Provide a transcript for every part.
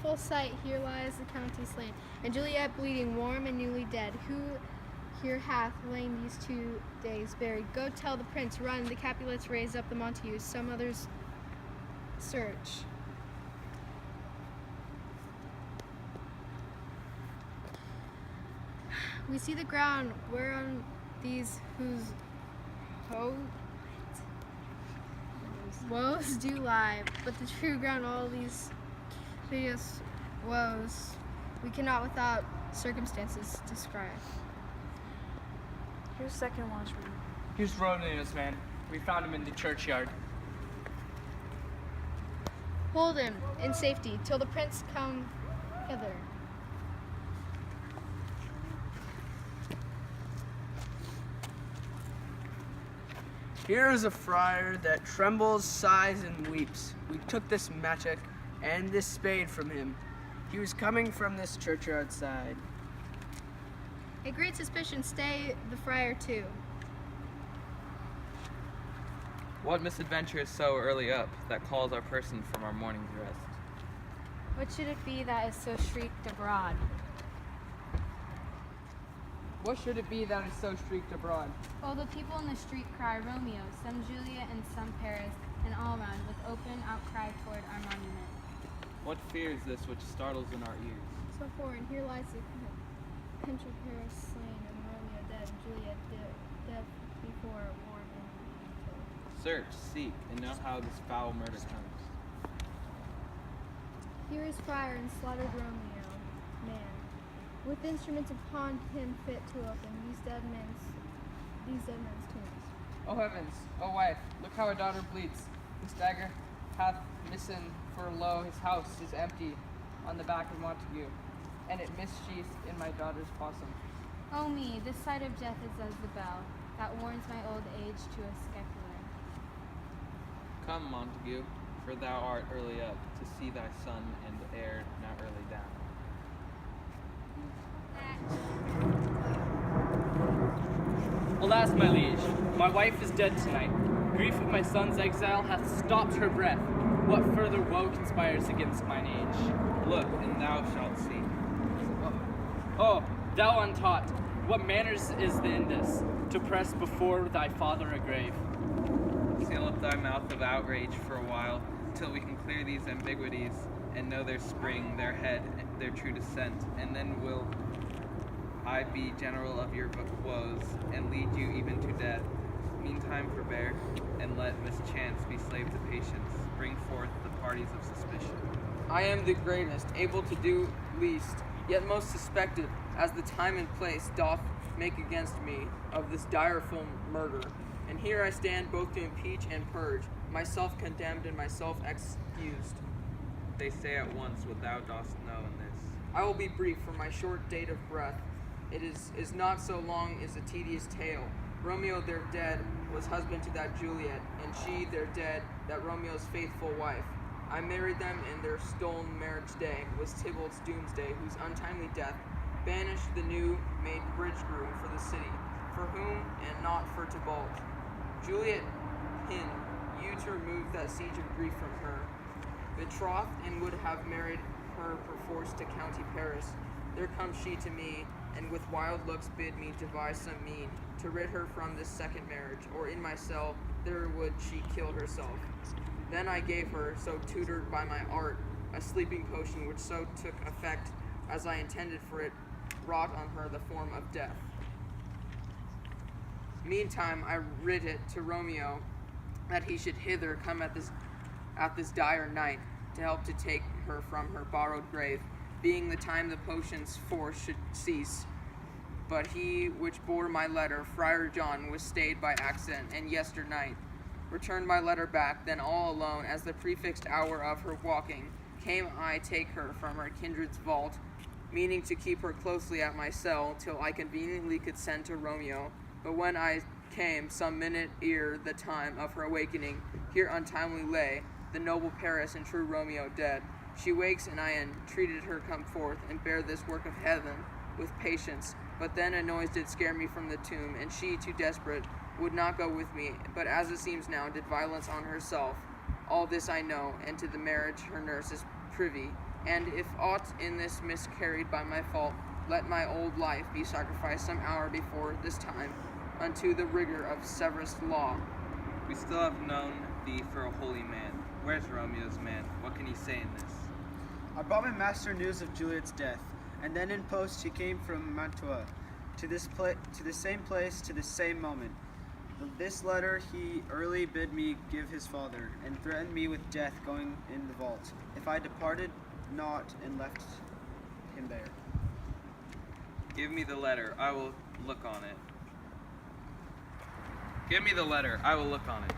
pitiful sight, here lies the Countess slain, and Juliet bleeding, warm and newly dead. Who here hath lain these 2 days buried? Go tell the prince, run, the Capulets raise up the Montagues, some others search. We see the ground whereon these whose woes do lie, but the true ground all these hideous woes we cannot without circumstances describe. Here's second watchman. Here's Romeo's man. We found him in the churchyard. Hold him in safety till the prince come hither. Here is a friar that trembles, sighs, and weeps. We took this mattock and this spade from him. He was coming from this churchyard side. A great suspicion stay the friar too. What misadventure is so early up that calls our person from our morning's rest? What should it be that is so shrieked abroad? What should it be that is so streaked abroad? Oh, the people in the street cry Romeo, some Juliet and some Paris, and all round with open outcry toward our monument. What fear is this which startles in our ears? So foreign, here lies the Count of Paris slain, and Romeo dead, and Juliet dead before warm and told. Search, seek, and know how this foul murder comes. Here is friar and slaughtered Romeo, man, with instruments upon him fit to open these dead men's tombs. O heavens, O wife, look how a daughter bleeds. This dagger hath missen, for lo, his house is empty on the back of Montague, and it missheathed in my daughter's bosom. Oh me, this sight of death is as the bell that warns my old age to a scapular. Come, Montague, for thou art early up to see thy son and heir now early down. Alas, my liege, my wife is dead tonight. Grief of my son's exile hath stopped her breath. What further woe conspires against mine age? Look, and thou shalt see. Oh, thou untaught, what manners is in this, to press before thy father a grave? Seal up thy mouth of outrage for a while, till we can clear these ambiguities, and know their spring, their head, their true descent, and then will I be general of your woes, and lead you even to death. Meantime forbear, and let mischance be slave to patience. Bring forth the parties of suspicion. I am the greatest, able to do least, yet most suspected, as the time and place doth make against me of this direful murder. And here I stand both to impeach and purge, myself condemned and myself excused. They say at once what thou dost know in this. I will be brief, for my short date of breath. It is not so long as a tedious tale. Romeo their dead was husband to that Juliet, and she their dead, that Romeo's faithful wife. I married them, and their stolen marriage day was Tybalt's doomsday, whose untimely death banished the new-made bridge-groom for the city, for whom and not for Tybalt. Juliet hin, you to remove that siege of grief from her. Betrothed and would have married her perforce to County Paris. There comes she to me, and with wild looks bid me devise some mean to rid her from this second marriage, or in my cell there would she kill herself. Then I gave her, so tutored by my art, a sleeping potion which so took effect as I intended, for it wrought on her the form of death. Meantime I writ it to Romeo that he should hither come at this dire night to help to take her from her borrowed grave, being the time the potion's force should cease. But he which bore my letter, Friar John, was stayed by accident, and yesternight returned my letter back. Then all alone, as the prefixed hour of her walking, came I take her from her kindred's vault, meaning to keep her closely at my cell, till I conveniently could send to Romeo. But when I came, some minute ere the time of her awakening, here untimely lay the noble Paris and true Romeo dead. She wakes, and I entreated her come forth, and bear this work of heaven with patience. But then a noise did scare me from the tomb, and she, too desperate, would not go with me, but as it seems now, did violence on herself. All this I know, and to the marriage her nurse is privy. And if aught in this miscarried by my fault, let my old life be sacrificed some hour before this time unto the rigor of severest law. We still have known thee for a holy man. Where's Romeo's man? What can he say in this? I brought my master news of Juliet's death, and then in post he came from Mantua, to the same place, to the same moment. This letter he early bid me give his father, and threatened me with death going in the vault, if I departed not and left him there. Give me the letter. I will look on it. Give me the letter. I will look on it.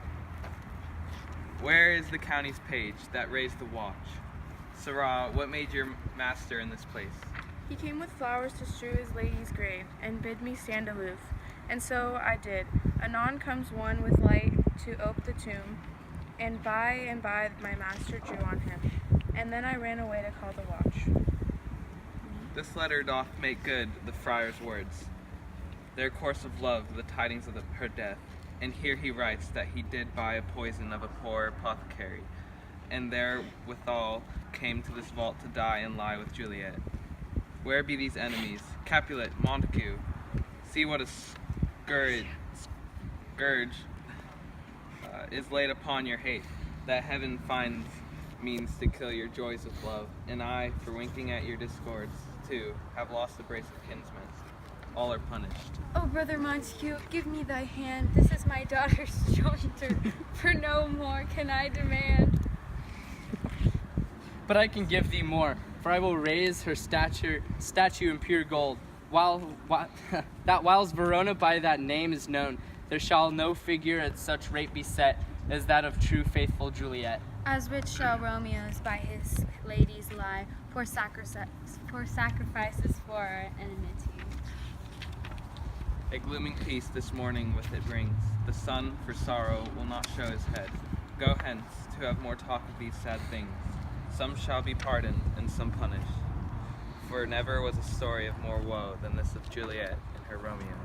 Where is the county's page that raised the watch? Sirrah, what made your master in this place? He came with flowers to strew his lady's grave, and bid me stand aloof. And so I did. Anon comes one with light to ope the tomb, and by my master drew on him. And then I ran away to call the watch. This letter doth make good the friar's words, their course of love, the tidings of her death. And here he writes that he did buy a poison of a poor apothecary, and therewithal came to this vault to die and lie with Juliet. Where be these enemies? Capulet, Montague, see what a scourge is laid upon your hate, that heaven finds means to kill your joys with love, and I, for winking at your discords, too, have lost the brace of kinsmen. All are punished. Oh, brother Montague, give me thy hand. This is my daughter's shoulder, for no more can I demand. But I can give thee more, for I will raise her statue in pure gold. That whilst Verona by that name is known, there shall no figure at such rate be set as that of true faithful Juliet. As which shall Romeo's by his ladies lie, for sacrifices for our enmity. A glooming peace this morning with it brings. The sun, for sorrow, will not show his head. Go hence, to have more talk of these sad things. Some shall be pardoned, and some punished. For never was a story of more woe than this of Juliet and her Romeo.